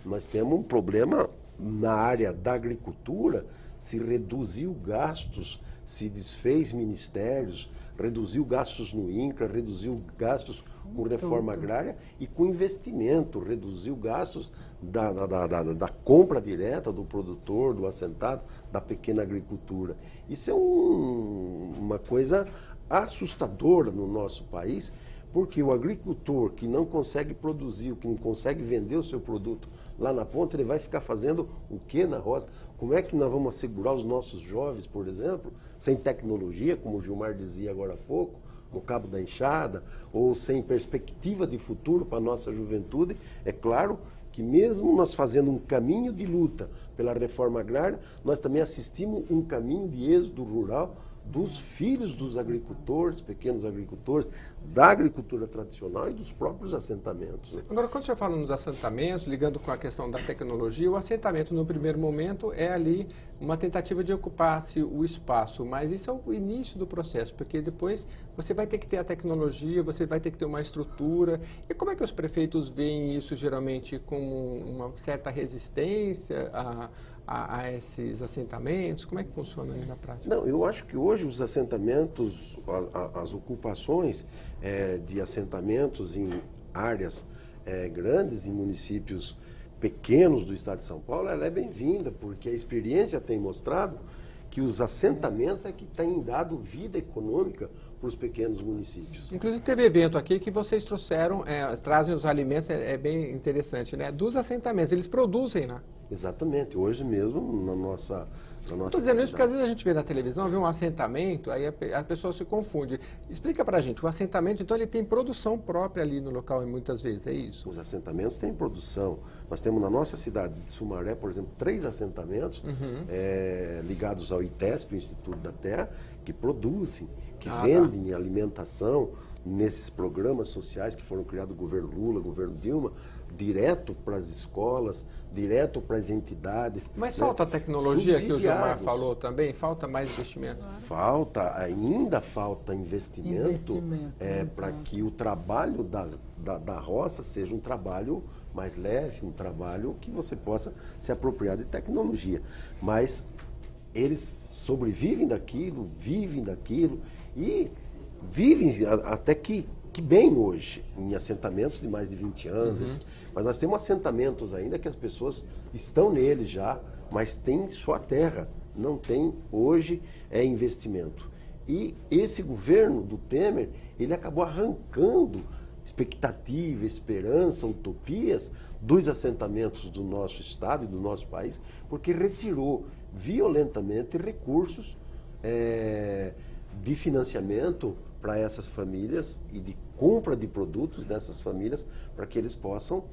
Nós temos um problema na área da agricultura, se reduziu gastos, se desfez ministérios, reduziu gastos no INCRA, reduziu gastos com reforma agrária e com investimento, reduziu gastos da compra direta do produtor, do assentado, da pequena agricultura. Isso é uma coisa assustadora no nosso país, porque o agricultor que não consegue produzir, que não consegue vender o seu produto lá na ponta, ele vai ficar fazendo o que na roça? Como é que nós vamos assegurar os nossos jovens, por exemplo, sem tecnologia, como o Gilmar dizia agora há pouco, no cabo da enxada, ou sem perspectiva de futuro para a nossa juventude? É claro que mesmo nós fazendo um caminho de luta pela reforma agrária, nós também assistimos um caminho de êxodo rural dos filhos dos agricultores, pequenos agricultores, da agricultura tradicional e dos próprios assentamentos. Né? Agora, quando o senhor fala nos assentamentos, ligando com a questão da tecnologia, o assentamento, no primeiro momento, é ali uma tentativa de ocupar-se o espaço, mas isso é o início do processo, porque depois você vai ter que ter a tecnologia, você vai ter que ter uma estrutura. E como é que os prefeitos veem isso, geralmente, com uma certa resistência a esses assentamentos? Como é que funciona aí na prática? Não, eu acho que hoje os assentamentos, as ocupações de assentamentos em áreas grandes, em municípios pequenos do estado de São Paulo, ela é bem-vinda, porque a experiência tem mostrado que os assentamentos é que têm dado vida econômica para os pequenos municípios. Inclusive teve evento aqui que vocês trouxeram, trazem os alimentos, é bem interessante, né? Dos assentamentos, eles produzem, né? Exatamente, hoje mesmo na nossa Estou dizendo isso porque às vezes a gente vê na televisão, vê um assentamento, aí a pessoa se confunde. Explica pra gente, o assentamento, então, ele tem produção própria ali no local, muitas vezes, é isso? Os assentamentos têm produção. Nós temos na nossa cidade de Sumaré, por exemplo, 3 assentamentos ligados ao ITESP, o Instituto da Terra, que produzem, que vendem alimentação nesses programas sociais que foram criados no governo Lula, governo Dilma, direto para as escolas, direto para as entidades. Mas falta a tecnologia que o Gilmar falou também? Falta mais investimento? Ainda falta investimento para que o trabalho da roça seja um trabalho mais leve, um trabalho que você possa se apropriar de tecnologia. Mas eles sobrevivem daquilo, vivem daquilo e vivem até que bem hoje, em assentamentos de mais de 20 anos. Mas nós temos assentamentos ainda que as pessoas estão neles já, mas tem só a terra, não tem hoje investimento. E esse governo do Temer, ele acabou arrancando expectativa, esperança, utopias dos assentamentos do nosso estado e do nosso país, porque retirou violentamente recursos de financiamento para essas famílias e de compra de produtos dessas famílias para que eles possam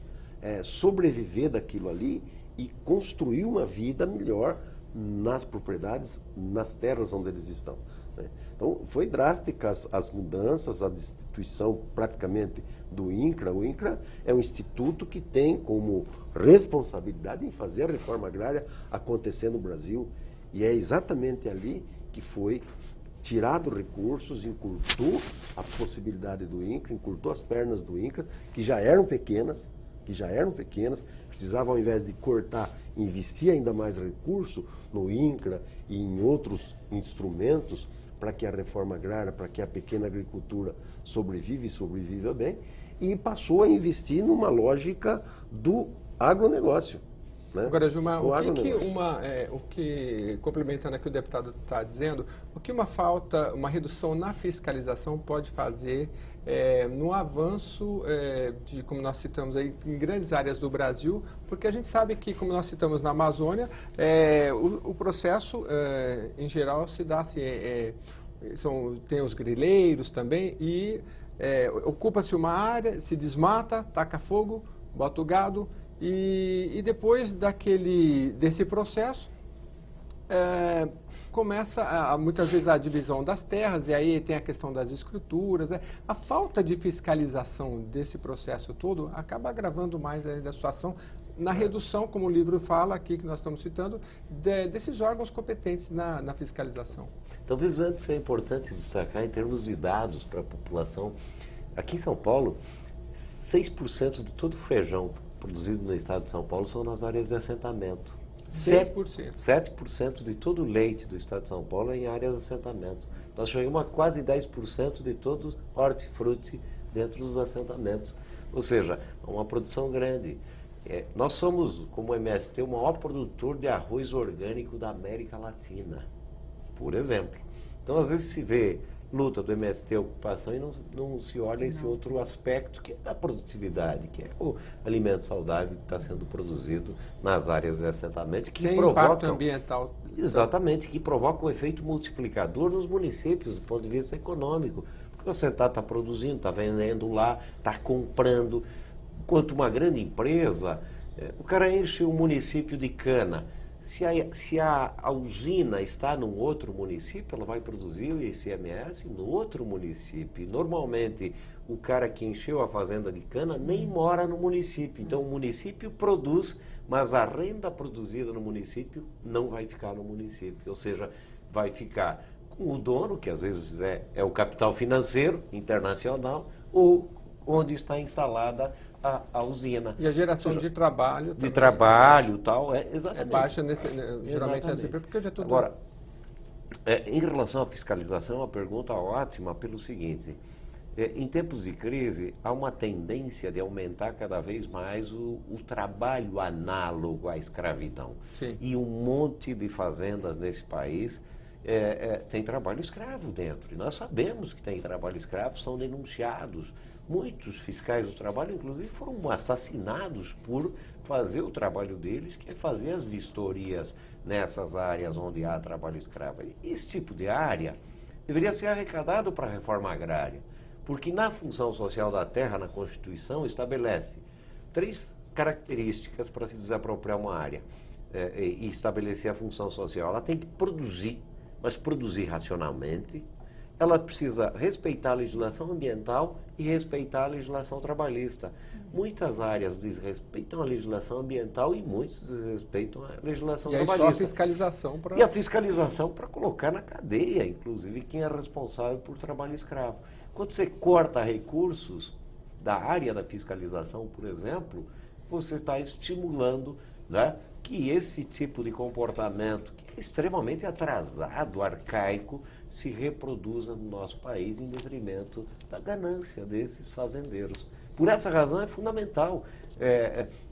sobreviver daquilo ali e construir uma vida melhor nas propriedades, nas terras onde eles estão. Né? Então, foi drásticas as mudanças, a destituição praticamente do INCRA. O INCRA é um instituto que tem como responsabilidade em fazer a reforma agrária acontecer no Brasil e é exatamente ali que foi tirado recursos, encurtou a possibilidade do INCRA, encurtou as pernas do INCRA, que já eram pequenas, precisavam, ao invés de cortar, investir ainda mais recurso no INCRA e em outros instrumentos para que a reforma agrária, para que a pequena agricultura sobreviva bem, e passou a investir numa lógica do agronegócio. Né? Agora, Gilmar, o que, complementando aqui o deputado está dizendo, o que uma redução na fiscalização pode fazer no avanço como nós citamos aí, em grandes áreas do Brasil, porque a gente sabe que, como nós citamos na Amazônia, o processo, em geral, se dá assim, tem os grileiros também, e ocupa-se uma área, se desmata, taca fogo, bota o gado, e depois desse processo, começa muitas vezes a divisão das terras, e aí tem a questão das escrituras. A falta de fiscalização desse processo todo acaba agravando mais ainda a situação na redução, como o livro fala aqui, que nós estamos citando, desses órgãos competentes na fiscalização. Talvez antes é importante destacar, em termos de dados para a população, aqui em São Paulo, 6% de todo o feijão produzido no estado de São Paulo são nas áreas de assentamento. 6%. 7% de todo o leite do estado de São Paulo é em áreas de assentamentos. Nós chegamos a quase 10% de todo o hortifruti dentro dos assentamentos. Ou seja, uma produção grande. Nós somos, como MST, o maior produtor de arroz orgânico da América Latina, por exemplo. Então, às vezes se vê luta do MST, ocupação, e não se olha esse outro aspecto, que é da produtividade, que é o alimento saudável que está sendo produzido nas áreas de assentamento, que sem provocam impacto ambiental. Exatamente, que provoca um efeito multiplicador nos municípios, do ponto de vista econômico. Porque o assentado está produzindo, está vendendo lá, está comprando. Enquanto uma grande empresa O cara enche o município de cana. Se a usina está num outro município, ela vai produzir o ICMS no outro município. E, normalmente, o cara que encheu a fazenda de cana nem mora no município. Então, o município produz, mas a renda produzida no município não vai ficar no município. Ou seja, vai ficar com o dono, que às vezes é o capital financeiro internacional, ou onde está instalada a usina. E a geração de trabalho também. De trabalho e tal, exatamente. É baixa, geralmente, nesse período, porque já é tudo... Agora, em relação à fiscalização, uma pergunta ótima pelo seguinte: em tempos de crise, há uma tendência de aumentar cada vez mais o trabalho análogo à escravidão. Sim. E um monte de fazendas nesse país tem trabalho escravo dentro. E nós sabemos que tem trabalho escravo, são denunciados. Muitos fiscais do trabalho, inclusive, foram assassinados por fazer o trabalho deles, que é fazer as vistorias nessas áreas onde há trabalho escravo. Esse tipo de área deveria ser arrecadado para a reforma agrária, porque na função social da terra, na Constituição, estabelece 3 características para se desapropriar uma área e estabelecer a função social. Ela tem que produzir, mas produzir racionalmente. Ela precisa respeitar a legislação ambiental e respeitar a legislação trabalhista. Muitas áreas desrespeitam a legislação ambiental e muitos desrespeitam a legislação trabalhista. E aí só a fiscalização para... E a fiscalização para colocar na cadeia, inclusive, quem é responsável por trabalho escravo. Quando você corta recursos da área da fiscalização, por exemplo, você está estimulando, né, que esse tipo de comportamento, que é extremamente atrasado, arcaico, se reproduza no nosso país em detrimento da ganância desses fazendeiros. Por essa razão é fundamental,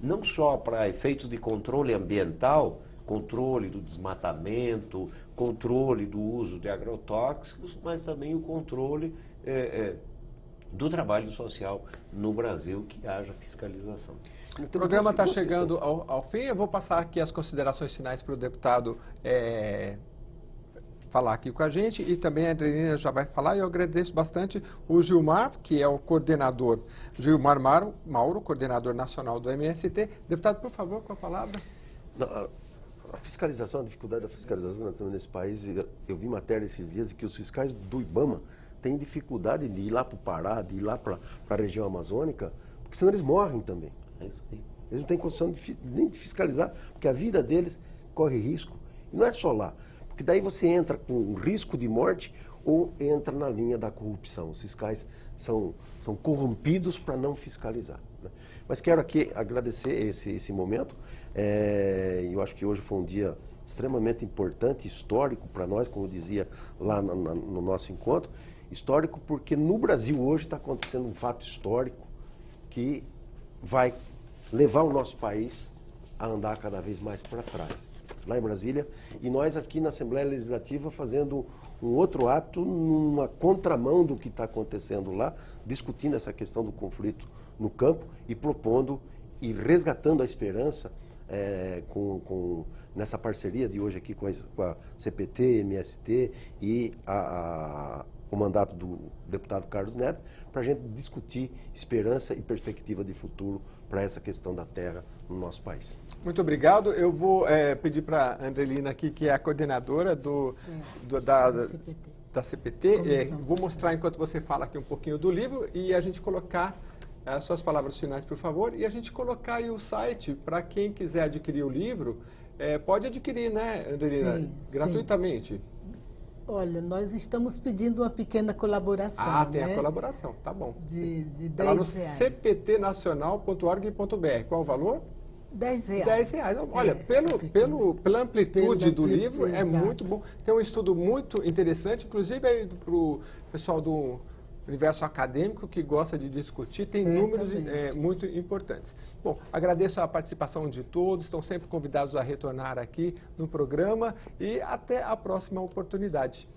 não só para efeitos de controle ambiental, controle do desmatamento, controle do uso de agrotóxicos, mas também o controle do trabalho social no Brasil, que haja fiscalização. O programa está chegando ao fim. Eu vou passar aqui as considerações finais para o deputado falar aqui com a gente, e também a Andrelina já vai falar, e eu agradeço bastante o Gilmar, que é o coordenador, Gilmar Mauro, coordenador nacional do MST. Deputado, por favor, com a palavra. A fiscalização, a dificuldade da fiscalização que nós temos nesse país, eu vi matéria esses dias de que os fiscais do IBAMA têm dificuldade de ir lá para o Pará, de ir lá para a região amazônica, porque senão eles morrem também. É isso aí. Eles não têm condição nem de fiscalizar, porque a vida deles corre risco. E não é só lá, porque daí você entra com risco de morte ou entra na linha da corrupção. Os fiscais são corrompidos para não fiscalizar, né? Mas quero aqui agradecer esse momento. Eu acho que hoje foi um dia extremamente importante, histórico para nós, como eu dizia lá no nosso encontro. Histórico porque no Brasil hoje está acontecendo um fato histórico que vai levar o nosso país a andar cada vez mais para trás, lá em Brasília, e nós aqui na Assembleia Legislativa fazendo um outro ato numa contramão do que está acontecendo lá, discutindo essa questão do conflito no campo e propondo e resgatando a esperança nessa parceria de hoje aqui com a CPT, MST e o mandato do deputado Carlos Neto, para a gente discutir esperança e perspectiva de futuro para essa questão da terra no nosso país. Muito obrigado. Eu vou pedir para a Andrelina aqui, que é a coordenadora da CPT. Vou mostrar, enquanto você fala aqui um pouquinho do livro, e a gente colocar as suas palavras finais, por favor, e a gente colocar aí o site para quem quiser adquirir o livro. Pode adquirir, né, Andrelina? Sim, gratuitamente. Sim. Olha, nós estamos pedindo uma pequena colaboração. Tem né? a colaboração, tá bom. De R$10. Lá no cptnacional.org.br. Qual o valor? R$10. R$10. Olha, pela amplitude do livro, é muito bom. Tem um estudo muito interessante, inclusive para o pessoal do universo acadêmico que gosta de discutir, tem números muito importantes. Bom, agradeço a participação de todos, estão sempre convidados a retornar aqui no programa, e até a próxima oportunidade.